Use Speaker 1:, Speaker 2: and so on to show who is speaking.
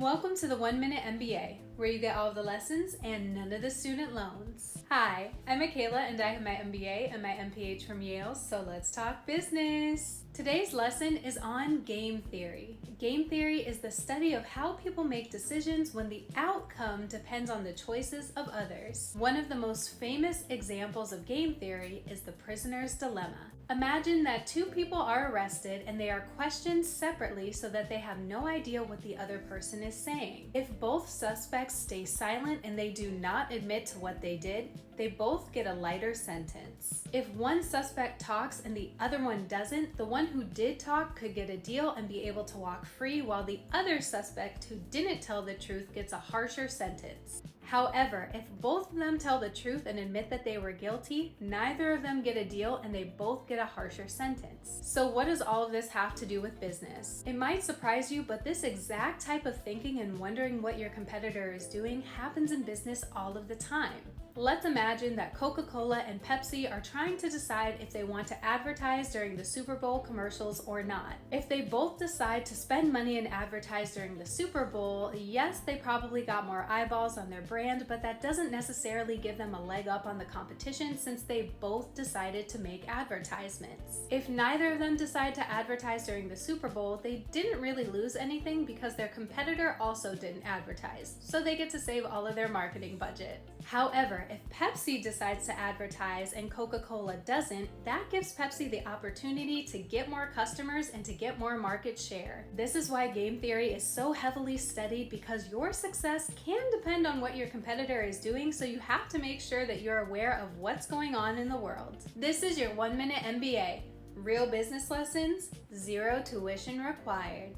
Speaker 1: Welcome to the 1 Minute MBA, where you get all of the lessons and none of the student loans. Hi, I'm Michaela and I have my MBA and my MPH from Yale, so let's talk business. Today's lesson is on game theory. Game theory is the study of how people make decisions when the outcome depends on the choices of others. One of the most famous examples of game theory is the prisoner's dilemma. Imagine that two people are arrested and they are questioned separately so that they have no idea what the other person is saying. If both suspects stay silent and they do not admit to what they did, they both get a lighter sentence. If one suspect talks and the other one doesn't, the one who did talk could get a deal and be able to walk free, while the other suspect who didn't tell the truth gets a harsher sentence. However, if both of them tell the truth and admit that they were guilty, neither of them get a deal and they both get a harsher sentence. So what does all of this have to do with business? It might surprise you, but this exact type of thinking and wondering what your competitor is doing happens in business all of the time. Let's imagine that Coca-Cola and Pepsi are trying to decide if they want to advertise during the Super Bowl commercials or not. If they both decide to spend money and advertise during the Super Bowl, yes, they probably got more eyeballs on their brand, but that doesn't necessarily give them a leg up on the competition since they both decided to make advertisements. If neither of them decide to advertise during the Super Bowl, they didn't really lose anything because their competitor also didn't advertise, so they get to save all of their marketing budget. However, if Pepsi decides to advertise and Coca-Cola doesn't, that gives Pepsi the opportunity to get more customers and to get more market share. This is why game theory is so heavily studied, because your success can depend on what your competitor is doing, so you have to make sure that you're aware of what's going on in the world. This is your 1 Minute MBA. Real business lessons, zero tuition required.